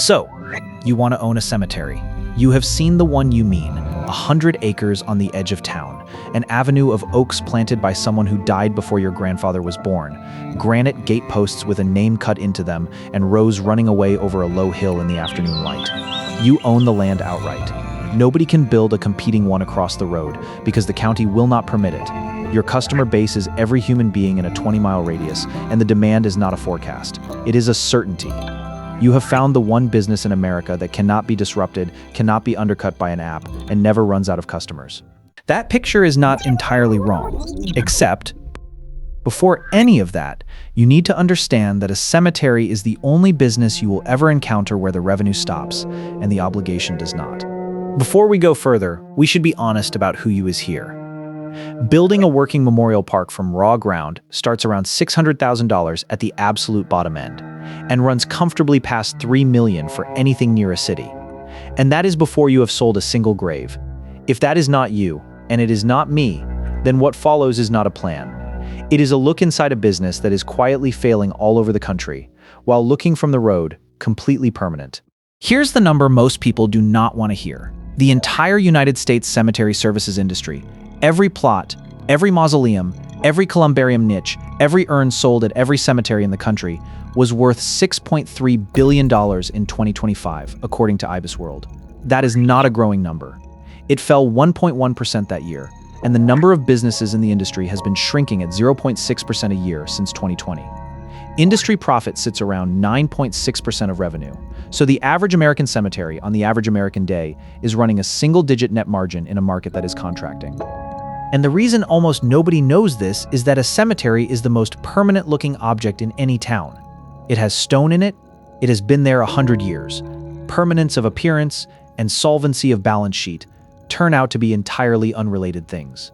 So, you want to own a cemetery. You have seen the one you mean, 100 acres on the edge of town, an avenue of oaks planted by someone who died before your grandfather was born, granite gateposts with a name cut into them, and rows running away over a low hill in the afternoon light. You own the land outright. Nobody can build a competing one across the road because the county will not permit it. Your customer base is every human being in a 20-mile radius, and the demand is not a forecast. It is a certainty. You have found the one business in America that cannot be disrupted, cannot be undercut by an app, and never runs out of customers. That picture is not entirely wrong, except, before any of that, you need to understand that a cemetery is the only business you will ever encounter where the revenue stops and the obligation does not. Before we go further, we should be honest about who you is here. Building a working memorial park from raw ground starts around $600,000 at the absolute bottom end, and runs comfortably past $3 million for anything near a city. And that is before you have sold a single grave. If that is not you, and it is not me, then what follows is not a plan. It is a look inside a business that is quietly failing all over the country, while looking from the road, completely permanent. Here's the number most people do not want to hear. The entire United States cemetery services industry, every plot, every mausoleum, every columbarium niche, every urn sold at every cemetery in the country, was worth $6.3 billion in 2025, according to IBISWorld. That is not a growing number. It fell 1.1% that year, and the number of businesses in the industry has been shrinking at 0.6% a year since 2020. Industry profit sits around 9.6% of revenue, so the average American cemetery on the average American day is running a single-digit net margin in a market that is contracting. And the reason almost nobody knows this is that a cemetery is the most permanent-looking object in any town. It has stone in it, it has been there 100 years. Permanence of appearance and solvency of balance sheet turn out to be entirely unrelated things.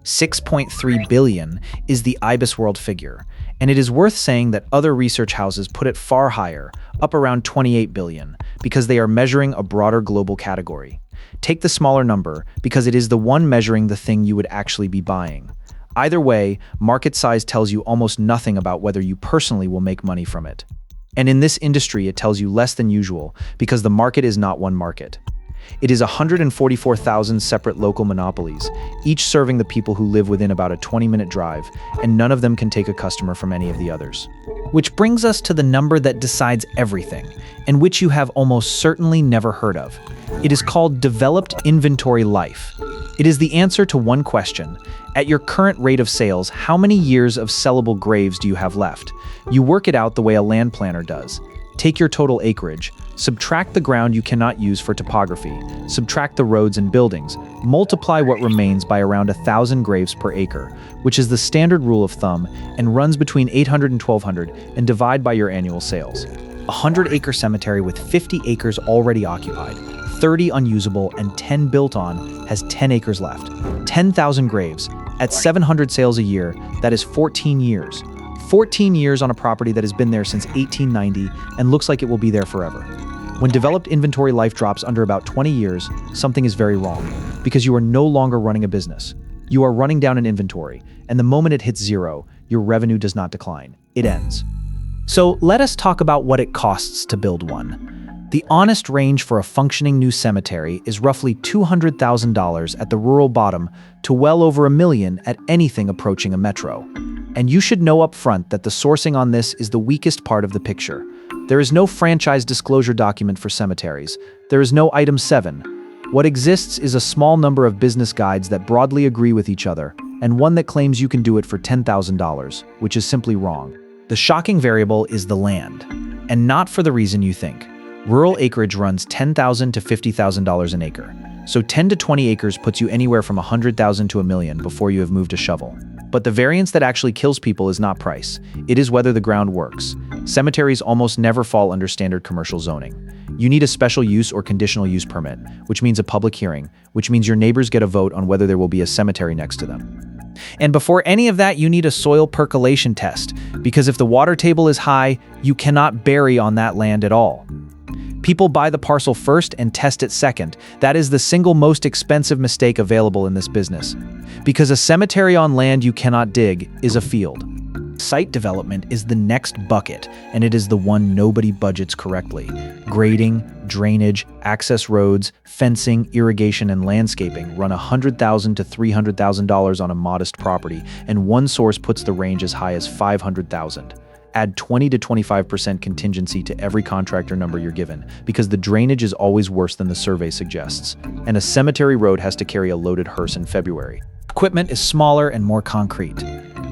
6.3 billion is the IBISWorld figure, and it is worth saying that other research houses put it far higher, up around 28 billion, because they are measuring a broader global category. Take the smaller number because it is the one measuring the thing you would actually be buying. Either way, market size tells you almost nothing about whether you personally will make money from it. And in this industry, it tells you less than usual because the market is not one market. It is 144,000 separate local monopolies, each serving the people who live within about a 20-minute drive, and none of them can take a customer from any of the others. Which brings us to the number that decides everything, and which you have almost certainly never heard of. It is called developed inventory life. It is the answer to one question. At your current rate of sales, how many years of sellable graves do you have left? You work it out the way a land planner does. Take your total acreage, subtract the ground you cannot use for topography, subtract the roads and buildings, multiply what remains by around 1,000 graves per acre, which is the standard rule of thumb and runs between 800 and 1,200, and divide by your annual sales. A 100-acre cemetery with 50 acres already occupied, 30 unusable, and 10 built on has 10 acres left. 10,000 graves. At 700 sales a year, that is 14 years. 14 years on a property that has been there since 1890 and looks like it will be there forever. When developed inventory life drops under about 20 years, something is very wrong, because you are no longer running a business. You are running down an inventory, and the moment it hits zero, your revenue does not decline. It ends. So let us talk about what it costs to build one. The honest range for a functioning new cemetery is roughly $200,000 at the rural bottom to well over $1 million at anything approaching a metro. And you should know up front that the sourcing on this is the weakest part of the picture. There is no franchise disclosure document for cemeteries. There is no Item 7. What exists is a small number of business guides that broadly agree with each other, and one that claims you can do it for $10,000, which is simply wrong. The shocking variable is the land, and not for the reason you think. Rural acreage runs $10,000 to $50,000 an acre, so 10 to 20 acres puts you anywhere from $100,000 to $1 million before you have moved a shovel. But the variance that actually kills people is not price. It is whether the ground works. Cemeteries almost never fall under standard commercial zoning. You need a special use or conditional use permit, which means a public hearing, which means your neighbors get a vote on whether there will be a cemetery next to them. And before any of that, you need a soil percolation test, because if the water table is high, you cannot bury on that land at all. People buy the parcel first and test it second. That is the single most expensive mistake available in this business. Because a cemetery on land you cannot dig is a field. Site development is the next bucket, and it is the one nobody budgets correctly. Grading, drainage, access roads, fencing, irrigation, and landscaping run $100,000 to $300,000 on a modest property, and one source puts the range as high as $500,000. Add 20 to 25% contingency to every contractor number you're given, because the drainage is always worse than the survey suggests, and a cemetery road has to carry a loaded hearse in February. Equipment is smaller and more concrete.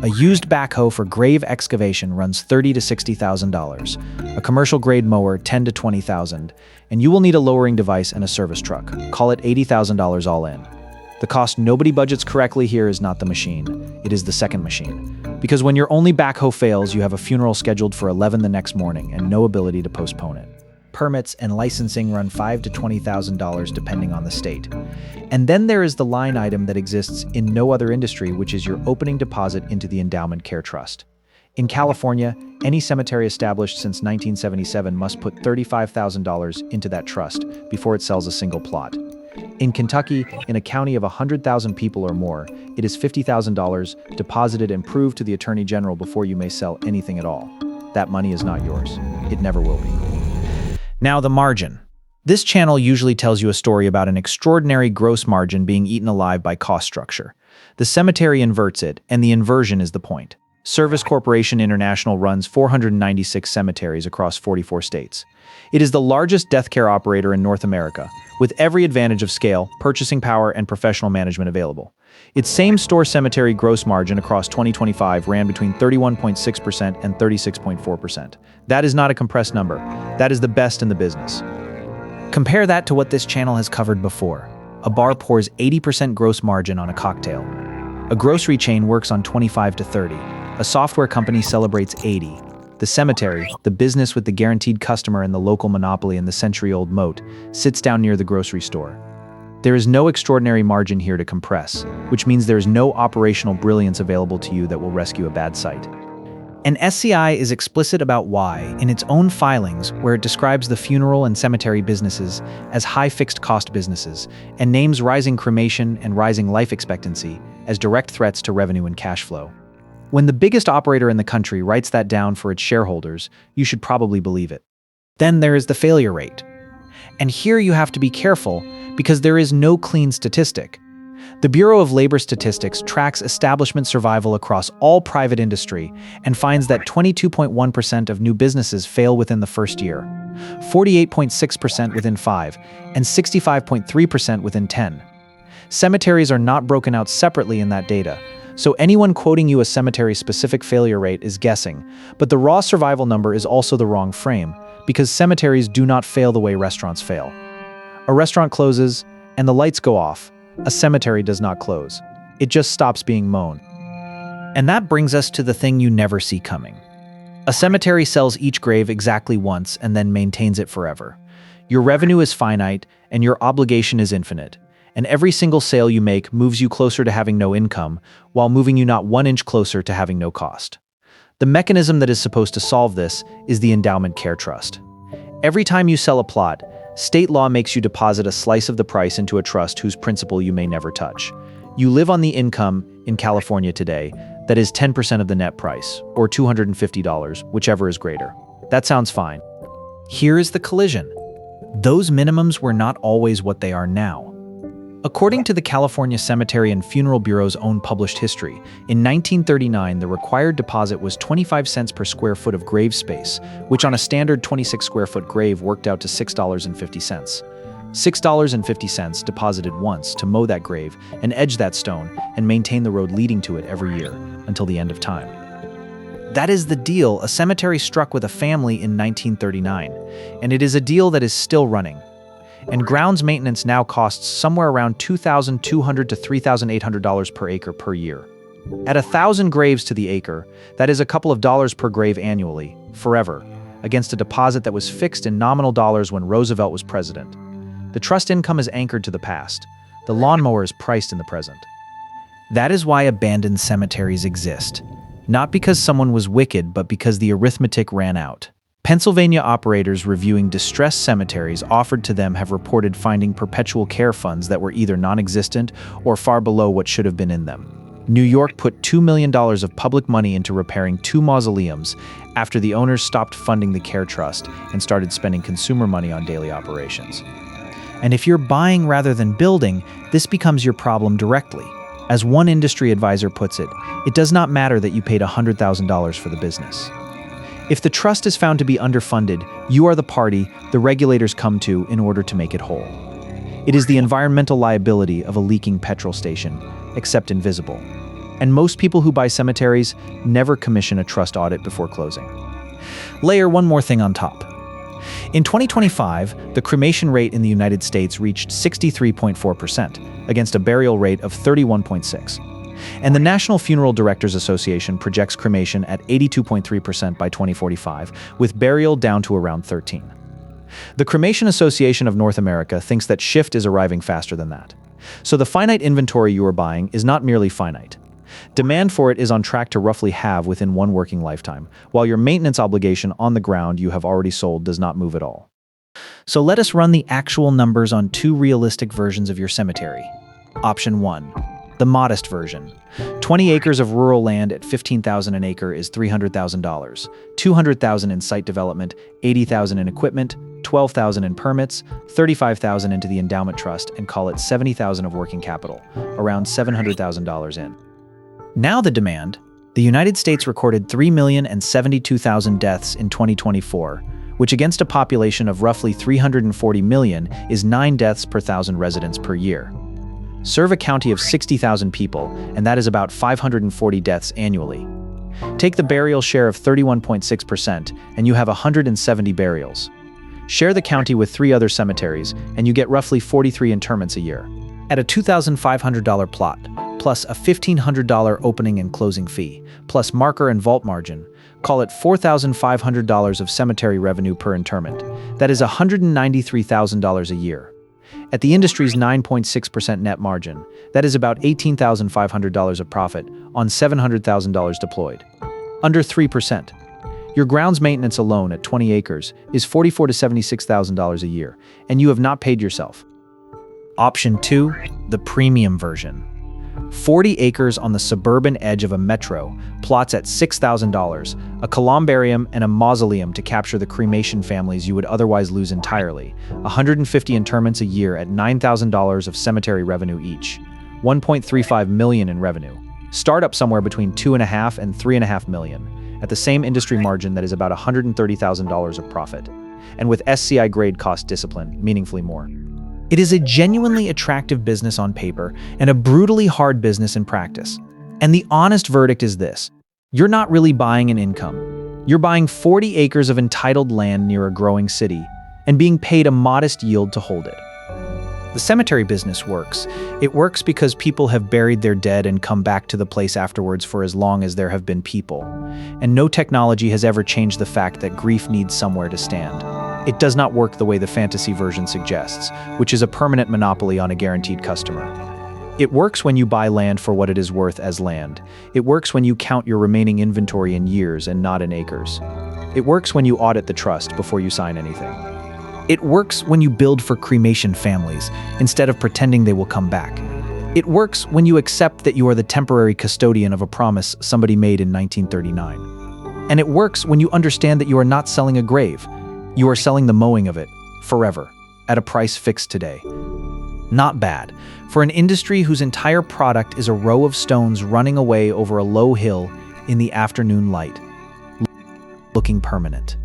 A used backhoe for grave excavation runs $30,000 to $60,000, a commercial-grade mower $10,000 to $20,000, and you will need a lowering device and a service truck. Call it $80,000 all in. The cost nobody budgets correctly here is not the machine, it is the second machine. Because when your only backhoe fails, you have a funeral scheduled for 11 the next morning and no ability to postpone it. Permits and licensing run $5,000 to $20,000 depending on the state. And then there is the line item that exists in no other industry, which is your opening deposit into the endowment care trust. In California, any cemetery established since 1977 must put $35,000 into that trust before it sells a single plot. In Kentucky, in a county of 100,000 people or more, it is $50,000 deposited and proved to the Attorney General before you may sell anything at all. That money is not yours. It never will be. Now the margin. This channel usually tells you a story about an extraordinary gross margin being eaten alive by cost structure. The cemetery inverts it, and the inversion is the point. Service Corporation International runs 496 cemeteries across 44 states. It is the largest death care operator in North America, with every advantage of scale, purchasing power, and professional management available. Its same-store cemetery gross margin across 2025 ran between 31.6% and 36.4%. That is not a compressed number. That is the best in the business. Compare that to what this channel has covered before. A bar pours 80% gross margin on a cocktail. A grocery chain works on 25 to 30. A software company celebrates 80. The cemetery, the business with the guaranteed customer and the local monopoly in the century-old moat, sits down near the grocery store. There is no extraordinary margin here to compress, which means there is no operational brilliance available to you that will rescue a bad site. And SCI is explicit about why in its own filings, where it describes the funeral and cemetery businesses as high fixed cost businesses and names rising cremation and rising life expectancy as direct threats to revenue and cash flow. When the biggest operator in the country writes that down for its shareholders, you should probably believe it. Then there is the failure rate. And here you have to be careful because there is no clean statistic. The Bureau of Labor Statistics tracks establishment survival across all private industry and finds that 22.1% of new businesses fail within the first year, 48.6% within 5, and 65.3% within 10. Cemeteries are not broken out separately in that data, so anyone quoting you a cemetery-specific failure rate is guessing, but the raw survival number is also the wrong frame, because cemeteries do not fail the way restaurants fail. A restaurant closes, and the lights go off. A cemetery does not close. It just stops being mown. And that brings us to the thing you never see coming. A cemetery sells each grave exactly once and then maintains it forever. Your revenue is finite, and your obligation is infinite. And every single sale you make moves you closer to having no income, while moving you not 1 inch closer to having no cost. The mechanism that is supposed to solve this is the endowment care trust. Every time you sell a plot, state law makes you deposit a slice of the price into a trust whose principal you may never touch. You live on the income, in California today, that is 10% of the net price, or $250, whichever is greater. That sounds fine. Here is the collision. Those minimums were not always what they are now. According to the California Cemetery and Funeral Bureau's own published history, in 1939 the required deposit was 25 cents per square foot of grave space, which on a standard 26 square foot grave worked out to $6.50. $6.50 deposited once to mow that grave and edge that stone and maintain the road leading to it every year until the end of time. That is the deal a cemetery struck with a family in 1939, and it is a deal that is still running. And grounds maintenance now costs somewhere around $2,200 to $3,800 per acre per year. At 1,000 graves to the acre, that is a couple of dollars per grave annually, forever, against a deposit that was fixed in nominal dollars when Roosevelt was president. The trust income is anchored to the past. The lawnmower is priced in the present. That is why abandoned cemeteries exist. Not because someone was wicked, but because the arithmetic ran out. Pennsylvania operators reviewing distressed cemeteries offered to them have reported finding perpetual care funds that were either non-existent or far below what should have been in them. New York put $2 million of public money into repairing 2 mausoleums after the owners stopped funding the care trust and started spending consumer money on daily operations. And if you're buying rather than building, this becomes your problem directly. As one industry advisor puts it does not matter that you paid $100,000 for the business. If the trust is found to be underfunded, you are the party the regulators come to in order to make it whole. It is the environmental liability of a leaking petrol station, except invisible. And most people who buy cemeteries never commission a trust audit before closing. Layer one more thing on top. In 2025, the cremation rate in the United States reached 63.4%, against a burial rate of 31.6%. And the National Funeral Directors Association projects cremation at 82.3% by 2045, with burial down to around 13%. The Cremation Association of North America thinks that shift is arriving faster than that. So the finite inventory you are buying is not merely finite. Demand for it is on track to roughly halve within one working lifetime, while your maintenance obligation on the ground you have already sold does not move at all. So let us run the actual numbers on 2 realistic versions of your cemetery. Option 1. The modest version. 20 acres of rural land at $15,000 an acre is $300,000, $200,000 in site development, $80,000 in equipment, $12,000 in permits, $35,000 into the endowment trust, and call it $70,000 of working capital, around $700,000 in. Now the demand. The United States recorded 3,072,000 deaths in 2024, which against a population of roughly 340 million is 9 deaths per 1,000 residents per year. Serve a county of 60,000 people, and that is about 540 deaths annually. Take the burial share of 31.6%, and you have 170 burials. Share the county with 3 other cemeteries, and you get roughly 43 interments a year. At a $2,500 plot, plus a $1,500 opening and closing fee, plus marker and vault margin, call it $4,500 of cemetery revenue per interment. That is $193,000 a year. At the industry's 9.6% net margin, that is about $18,500 of profit on $700,000 deployed. Under 3%. Your grounds maintenance alone at 20 acres is $44,000 to $76,000 a year, and you have not paid yourself. Option 2, the premium version. 40 acres on the suburban edge of a metro, plots at $6,000, a columbarium and a mausoleum to capture the cremation families you would otherwise lose entirely, 150 interments a year at $9,000 of cemetery revenue each, $1.35 million in revenue. Startup somewhere between $2.5 and $3.5 million, at the same industry margin that is about $130,000 of profit, and with SCI grade cost discipline, meaningfully more. It is a genuinely attractive business on paper and a brutally hard business in practice. And the honest verdict is this: you're not really buying an income. You're buying 40 acres of entitled land near a growing city and being paid a modest yield to hold it. The cemetery business works. It works because people have buried their dead and come back to the place afterwards for as long as there have been people. And no technology has ever changed the fact that grief needs somewhere to stand. It does not work the way the fantasy version suggests, which is a permanent monopoly on a guaranteed customer. It works when you buy land for what it is worth as land. It works when you count your remaining inventory in years and not in acres. It works when you audit the trust before you sign anything. It works when you build for cremation families instead of pretending they will come back. It works when you accept that you are the temporary custodian of a promise somebody made in 1939. And it works when you understand that you are not selling a grave. You are selling the mowing of it, forever, at a price fixed today. Not bad, for an industry whose entire product is a row of stones running away over a low hill in the afternoon light, looking permanent.